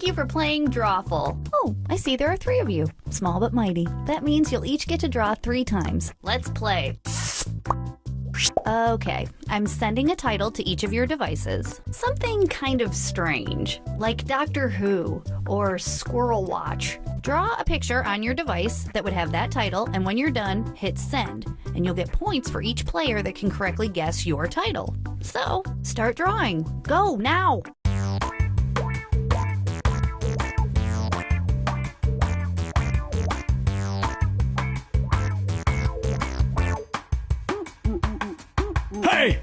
Thank you for playing Drawful. Oh, I see there are 3 of you. Small but mighty. That means you'll each get to draw 3 times. Let's play. Okay, I'm sending a title to each of your devices. Something kind of strange, like Doctor Who or Squirrel Watch. Draw a picture on your device that would have that title, and when you're done, hit send, and you'll get points for each player that can correctly guess your title. So, start drawing. Go, now! Hey!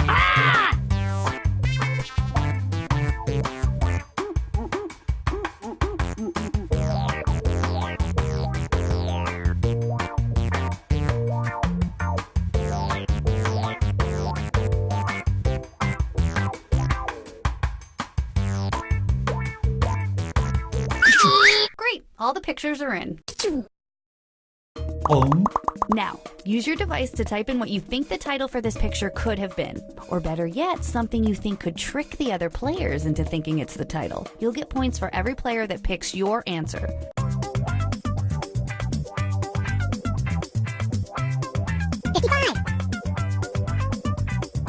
Ah! Great, all the pictures are in. Now, use your device to type in what you think the title for this picture could have been. Or better yet, something you think could trick the other players into thinking it's the title. You'll get points for every player that picks your answer.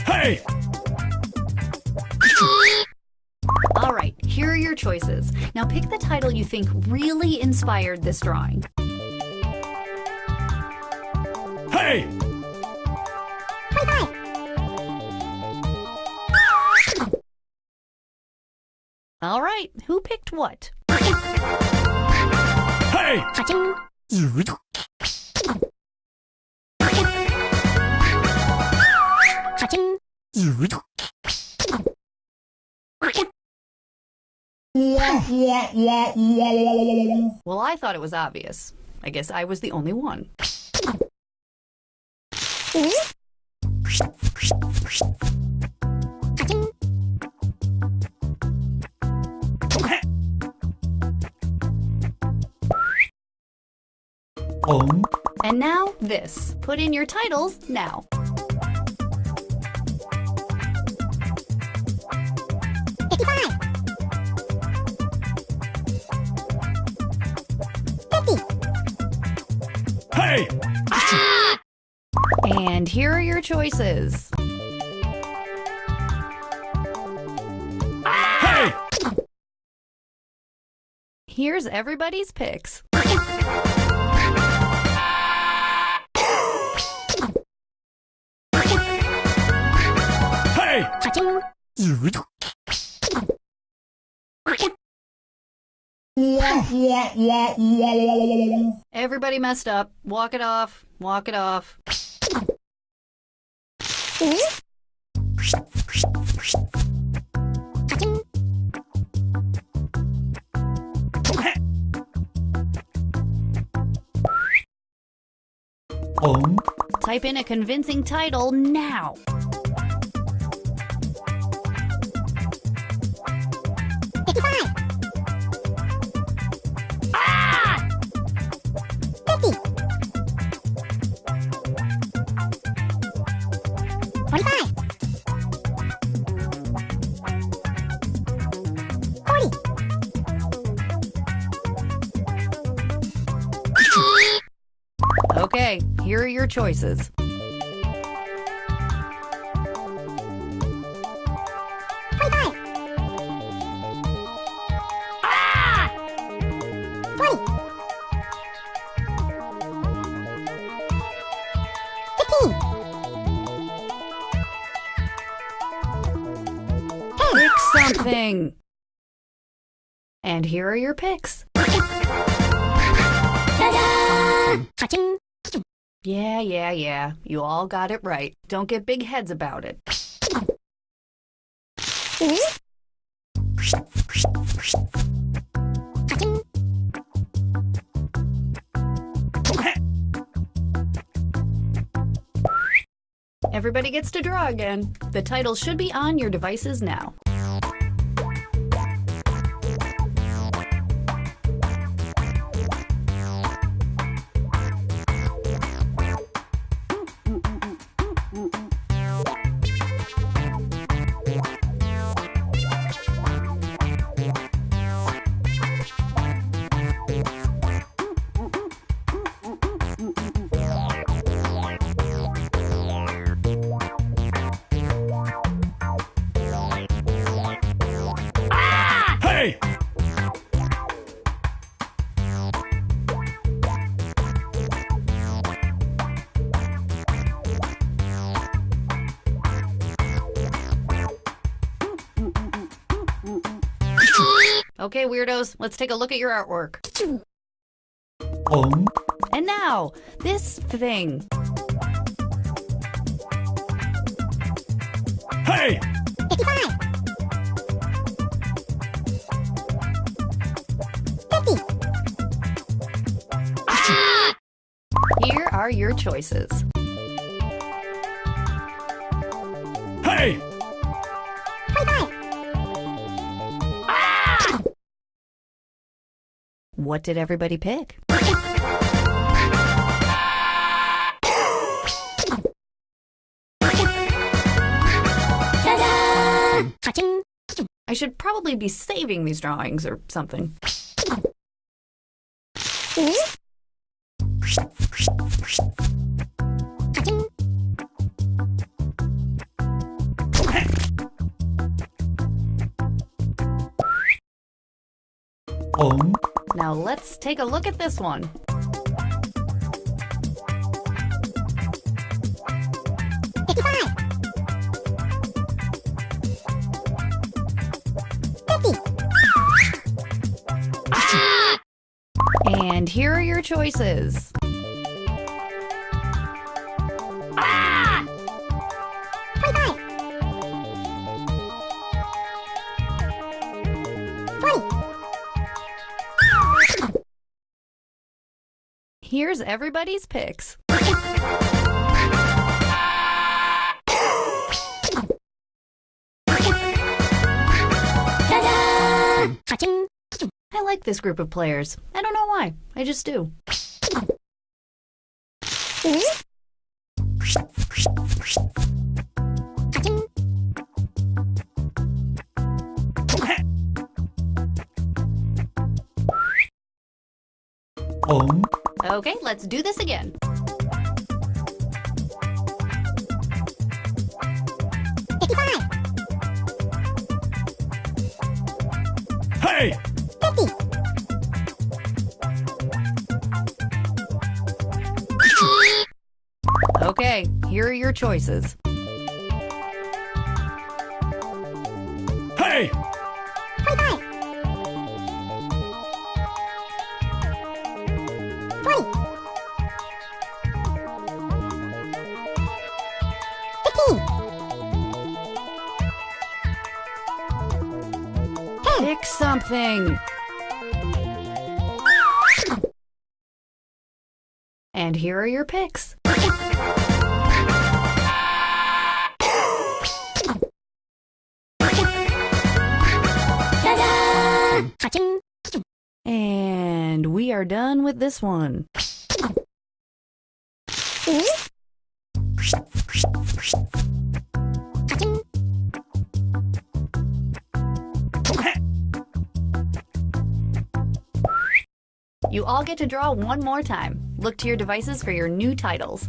Hey! All right, here are your choices. Now pick the title you think really inspired this drawing. Hey! All right, who picked what? Hey! Well, I thought it was obvious. I guess I was the only one. And now this. Put in your titles now. Hey! Ah! And here are your choices. Hey! Here's everybody's picks. Hey! Everybody messed up. Walk it off. Walk it off. Type in a convincing title now. Ah! Okay, here are your choices. Ah! Pick something. And here are your picks. Yeah. You all got it right. Don't get big heads about it. Everybody gets to draw again. The title should be on your devices now. Okay, weirdos, let's take a look at your artwork. Um. And now, this thing. Hey! 55. 50. Here are your choices. Hey! 25. What did everybody pick? I should probably be saving these drawings or something. Now let's take a look at this one. And here are your choices. Here's everybody's picks. I like this group of players. I don't know why. I just do. Okay, let's do this again. Hey! 50. Okay, here are your choices. Hey! 25. 20. 15. Pick something. And here are your picks. And we are done with this one. You all get to draw one more time. Look to your devices for your new titles.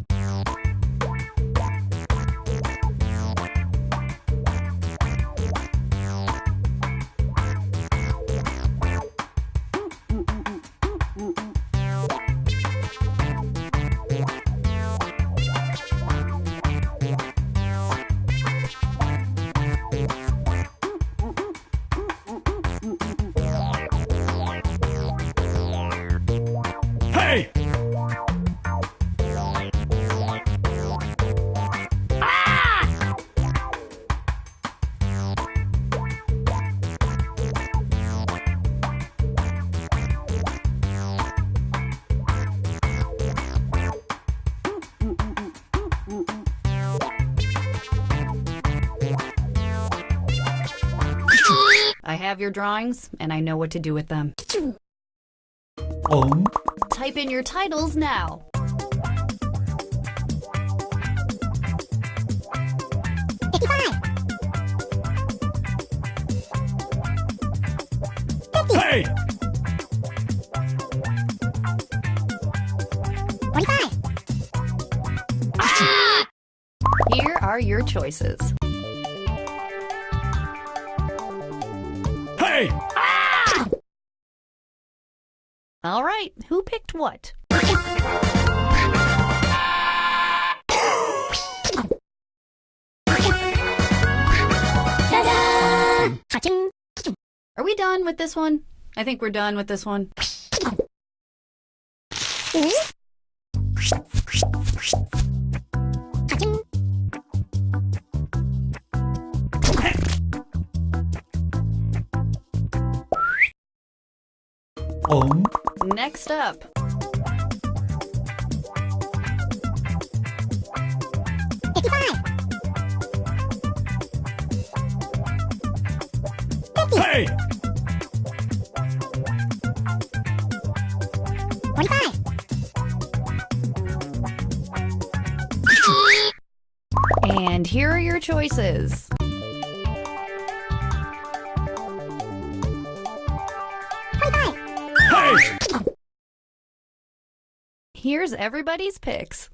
Hey! I have your drawings, and I know what to do with them. Type in your titles now. Hey! 45. Here are your choices. Hey! All right, who picked what? Are we done with this one? I think we're done with this one. Next up. Hey! 45. And here are your choices. 25. Hey! Here's everybody's picks.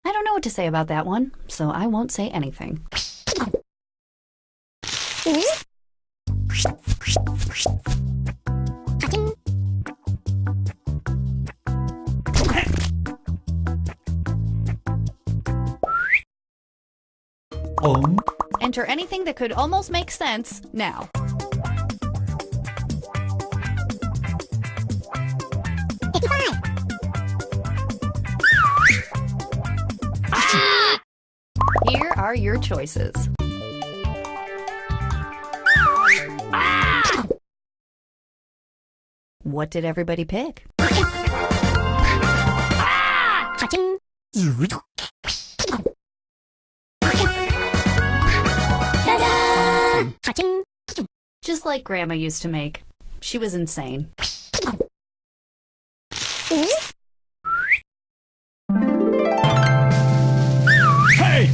I don't know what to say about that one, so I won't say anything. Enter anything that could almost make sense now. 55. Here are your choices. What did everybody pick? Just like Grandma used to make. She was insane. Hey!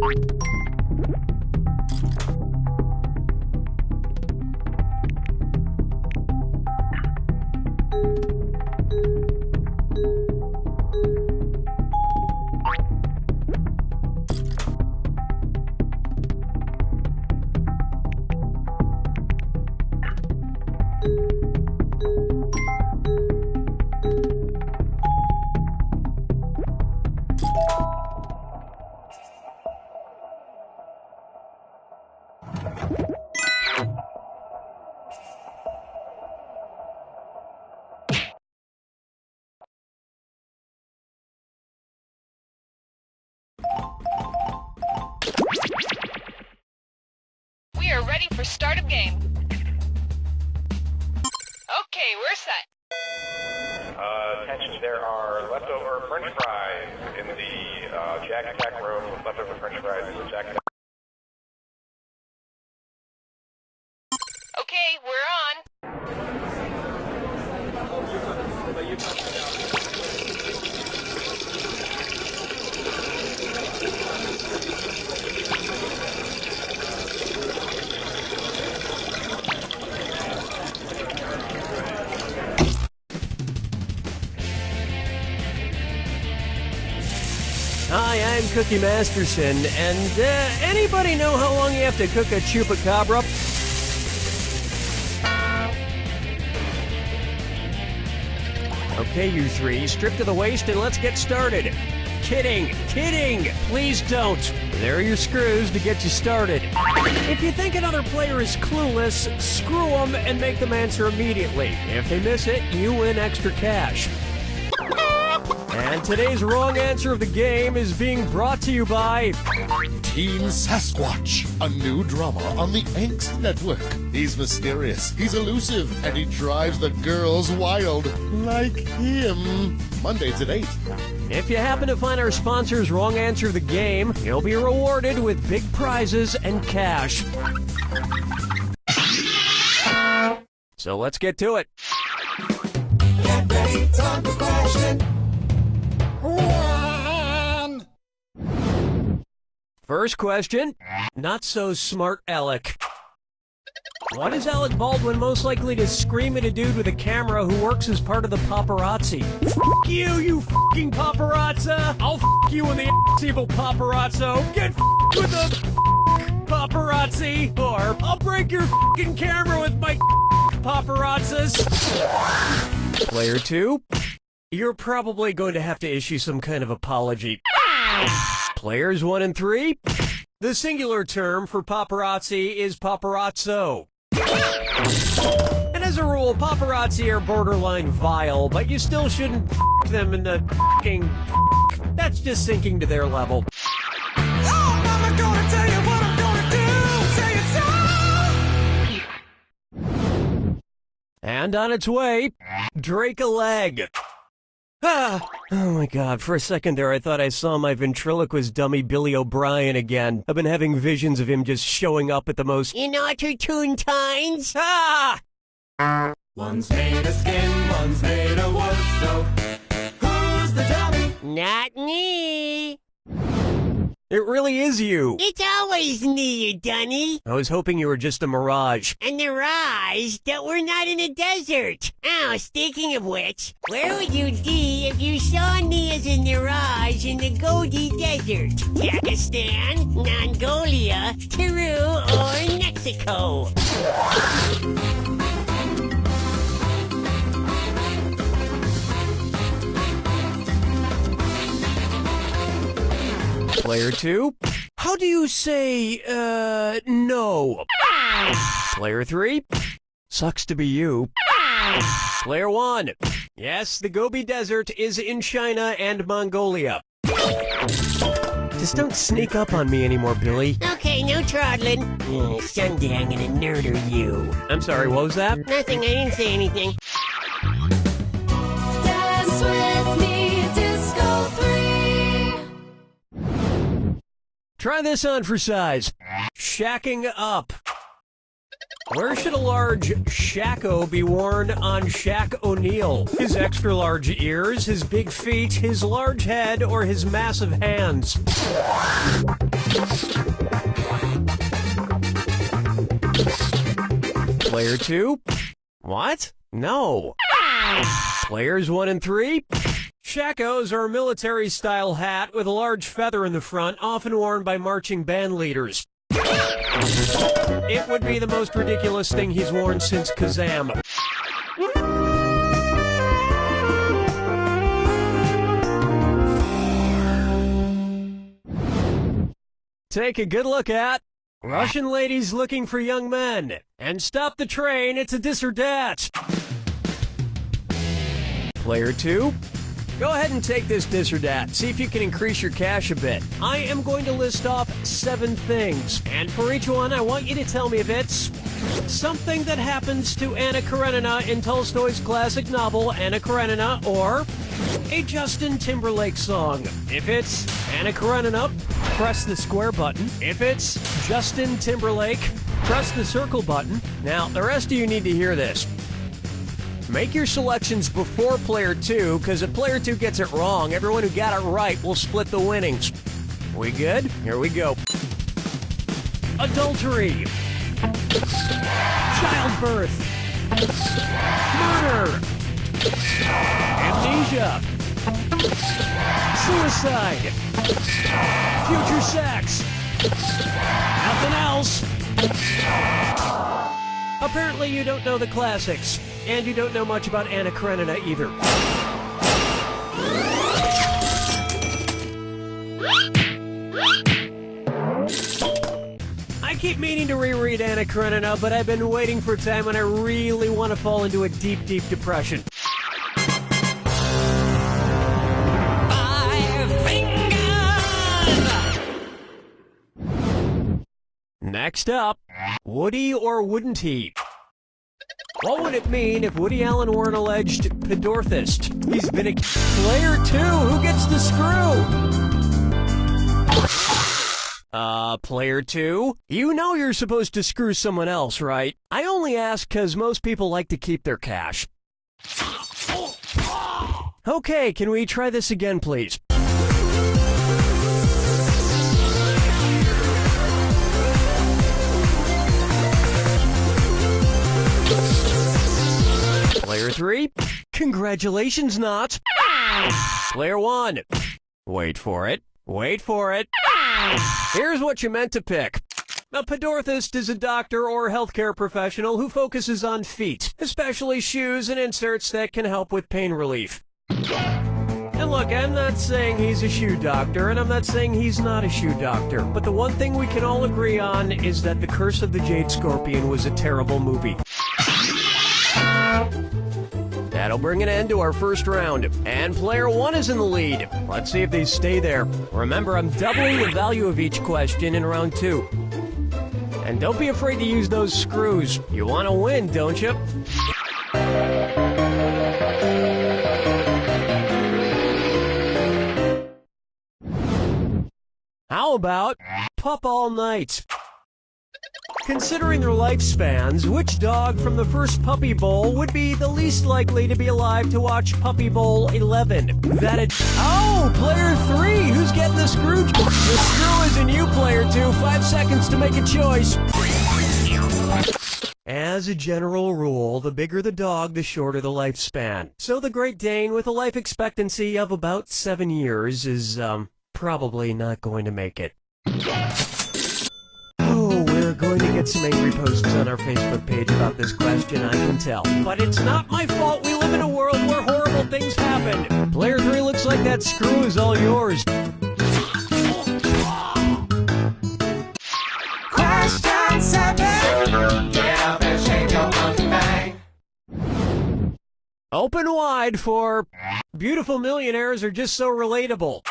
We are ready for start of game. Okay, we're set. Attention, there are leftover french fries in the Jack room. Leftover french fries in the Jack. Okay, we're on. Hi, I'm Cookie Masterson, and anybody know how long you have to cook a chupacabra? Okay, you three, strip to the waist and let's get started. Kidding, kidding, please don't. There are your screws to get you started. If you think another player is clueless, screw them and make them answer immediately. If they miss it, you win extra cash. And today's wrong answer of the game is being brought to you by Teen Sasquatch, a new drama on the Angst Network. He's mysterious, he's elusive, and he drives the girls wild. Like him. Mondays at 8. If you happen to find our sponsor's wrong answer of the game, you'll be rewarded with big prizes and cash. So let's get to it. Get ready, time for question 1. First question, not so smart Alec. What is Alec Baldwin most likely to scream at a dude with a camera who works as part of the paparazzi? F*** you fucking paparazza! I'll f*** you in the ass, evil paparazzo! Get f***ed with the paparazzi! Or I'll break your fucking camera with my paparazzas! Player 2, you're probably going to have to issue some kind of apology. Players 1 and 3, the singular term for paparazzi is paparazzo. And as a rule, paparazzi are borderline vile, but you still shouldn't f*** them in the f***ing That's just sinking to their level. Oh, Mama, gonna tell you what I'm gonna do. Say it's on. And on its way, Drake a leg. Ah! Oh my god, for a second there I thought I saw my ventriloquist dummy Billy O'Brien again. I've been having visions of him just showing up at the most inopportune times. Ah! One's made of skin, one's made of wood, so who's the dummy? Not me. It really is you. It's always me, you dunny. I was hoping you were just a mirage. A mirage that we're not in a desert. Oh, speaking of which, where would you be if you saw me as a mirage in the Gobi Desert? Pakistan, Mongolia, Peru, or Mexico? Player 2, how do you say, no? Player 3, sucks to be you. Player 1, yes, the Gobi Desert is in China and Mongolia. Just don't sneak up on me anymore, Billy. Okay, no trottling. Someday I'm gonna murder you. I'm sorry, what was that? Nothing, I didn't say anything. Dance with me, Disco 3. Try this on for size. Shacking up. Where should a large shacko be worn on Shaq O'Neal? His extra large ears, his big feet, his large head, or his massive hands? Player 2? What? No. Players 1 and 3? Shakos are a military-style hat with a large feather in the front, often worn by marching band leaders. It would be the most ridiculous thing he's worn since Kazam. Take a good look at Russian ladies looking for young men. And stop the train, it's a this or dat. Player 2? Go ahead and take this or dat. See if you can increase your cash a bit. I am going to list off 7 things. And for each one, I want you to tell me if it's something that happens to Anna Karenina in Tolstoy's classic novel, Anna Karenina, or a Justin Timberlake song. If it's Anna Karenina, press the square button. If it's Justin Timberlake, press the circle button. Now, the rest of you need to hear this. Make your selections before Player 2, because if Player 2 gets it wrong, everyone who got it right will split the winnings. We good? Here we go. Adultery. Childbirth. Murder. Amnesia. Suicide. Future sex. Nothing else. Apparently you don't know the classics, and you don't know much about Anna Karenina either. I keep meaning to reread Anna Karenina, but I've been waiting for a time when I really want to fall into a deep, deep depression. Next up, Woody or wouldn't he? What would it mean if Woody Allen were an alleged pedorthist? He's been a Player 2. Who gets the screw? Player 2? You know you're supposed to screw someone else, right? I only ask because most people like to keep their cash. Okay, can we try this again, please? Player 3? Congratulations, not. Player 1? Wait for it. Wait for it. Here's what you meant to pick. A pedorthist is a doctor or healthcare professional who focuses on feet, especially shoes and inserts that can help with pain relief. And look, I'm not saying he's a shoe doctor, and I'm not saying he's not a shoe doctor, but the one thing we can all agree on is that The Curse of the Jade Scorpion was a terrible movie. That'll bring an end to our first round, and Player 1 is in the lead. Let's see if they stay there. Remember, I'm doubling the value of each question in round 2. And don't be afraid to use those screws. You want to win, don't you? How about pup all night? Considering their lifespans, which dog from the first Puppy Bowl would be the least likely to be alive to watch Puppy Bowl 11? Oh, Player 3! Who's getting the screw? The screw is in you, Player 2. 5 seconds to make a choice. As a general rule, the bigger the dog, the shorter the lifespan. So the Great Dane, with a life expectancy of about 7 years, is, probably not going to make it. We're going to get some angry posts on our Facebook page about this question, I can tell. But it's not my fault. We live in a world where horrible things happen. Player 3 looks like that screw is all yours. Question 7. Get up and shake your monkey bang. Open wide for beautiful millionaires are just so relatable.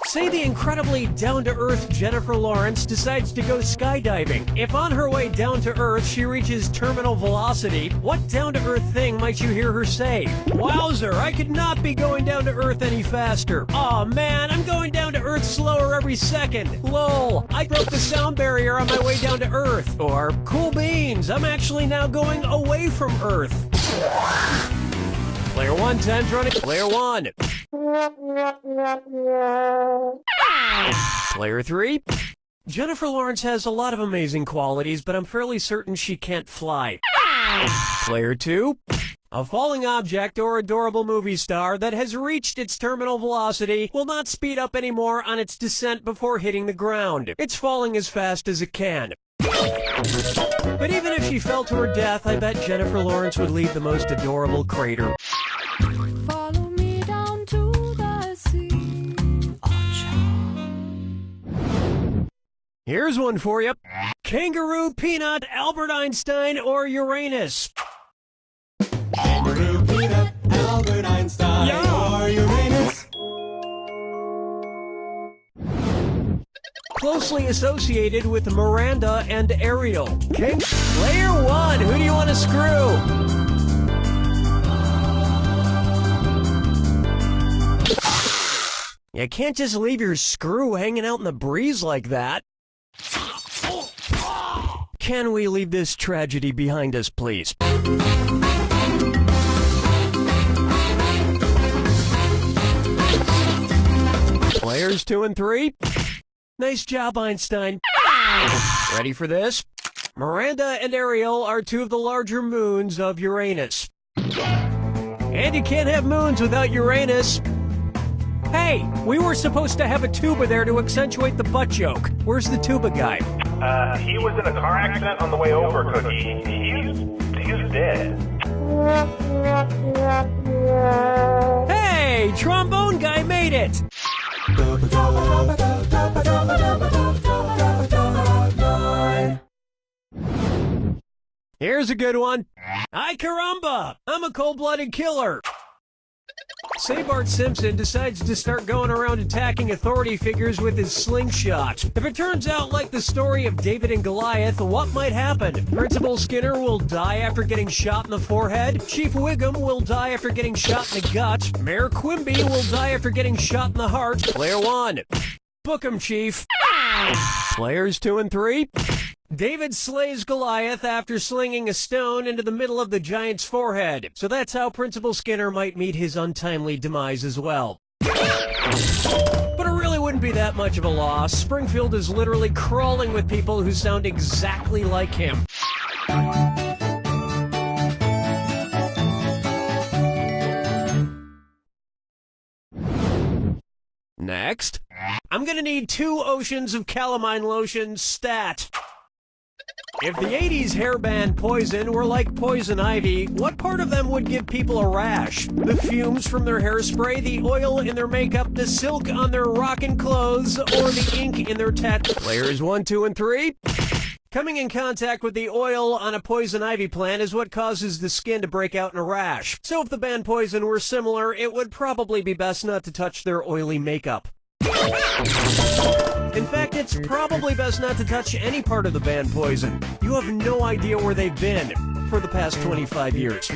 Say the incredibly down-to-earth Jennifer Lawrence decides to go skydiving. If on her way down to Earth she reaches terminal velocity, what down-to-earth thing might you hear her say? Wowzer, I could not be going down to Earth any faster. Aw man, I'm going down to Earth slower every second. Lol, I broke the sound barrier on my way down to Earth. Or, cool beans, I'm actually now going away from Earth. Player 1, 10's running. Player 1. Player 3, Jennifer Lawrence has a lot of amazing qualities, but I'm fairly certain she can't fly. Player 2. A falling object or adorable movie star that has reached its terminal velocity will not speed up anymore on its descent before hitting the ground. It's falling as fast as it can. But even if she fell to her death, I bet Jennifer Lawrence would leave the most adorable crater. Follow me down to the sea. Here's one for you. Kangaroo, Peanut, Albert Einstein, or Uranus? Kangaroo, Peanut, Albert Einstein, or Uranus. Closely associated with Miranda and Ariel. Player 1, who do you want to screw? You can't just leave your screw hanging out in the breeze like that. Can we leave this tragedy behind us, please? Players 2 and 3. Nice job, Einstein. Ready for this? Miranda and Ariel are two of the larger moons of Uranus. And you can't have moons without Uranus. Hey, we were supposed to have a tuba there to accentuate the butt joke. Where's the tuba guy? He was in a car accident on the way over, Cookie. He's dead. Hey, trombone guy made it! Here's a good one. Ay caramba! I'm a cold-blooded killer. Say Bart Simpson decides to start going around attacking authority figures with his slingshot. If it turns out like the story of David and Goliath, what might happen? Principal Skinner will die after getting shot in the forehead. Chief Wiggum will die after getting shot in the gut. Mayor Quimby will die after getting shot in the heart. Player 1. Book 'em, Chief. Players 2 and 3. David slays Goliath after slinging a stone into the middle of the giant's forehead. So that's how Principal Skinner might meet his untimely demise as well. But it really wouldn't be that much of a loss. Springfield is literally crawling with people who sound exactly like him. Next, I'm gonna need 2 oceans of calamine lotion stat. If the 80s hair band Poison were like poison ivy, what part of them would give people a rash? The fumes from their hairspray, the oil in their makeup, the silk on their rockin' clothes, or the ink in their Players 1, 2, and 3. Coming in contact with the oil on a poison ivy plant is what causes the skin to break out in a rash. So if the band Poison were similar, it would probably be best not to touch their oily makeup. In fact, it's probably best not to touch any part of the band Poison. You have no idea where they've been for the past 25 years.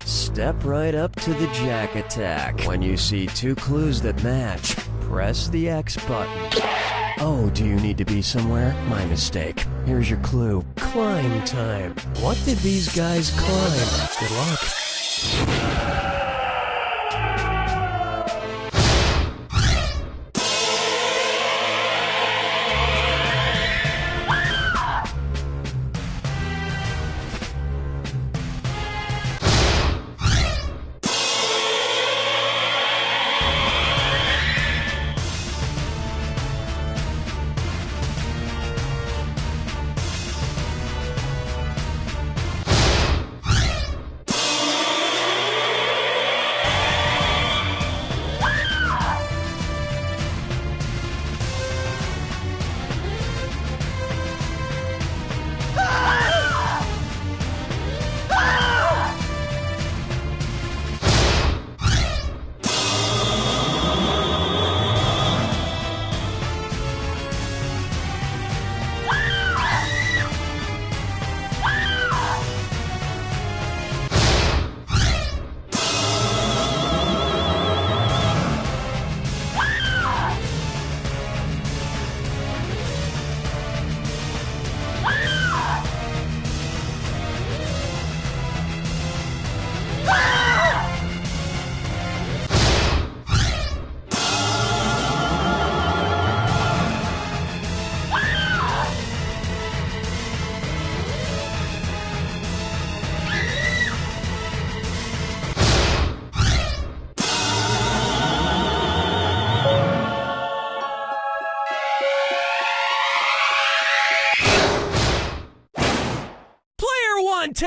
Step right up to the Jack Attack. When you see 2 clues that match, press the X button. Oh, do you need to be somewhere? My mistake. Here's your clue. Climb time. What did these guys climb? Good luck.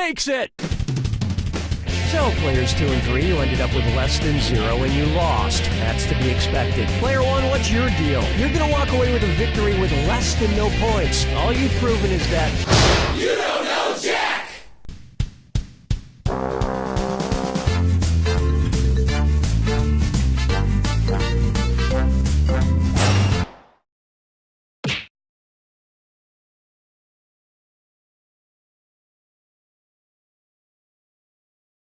takes it! So, players 2 and 3, you ended up with less than 0 and you lost. That's to be expected. Player 1, what's your deal? You're gonna walk away with a victory with less than no points. All you've proven is that... You don't know!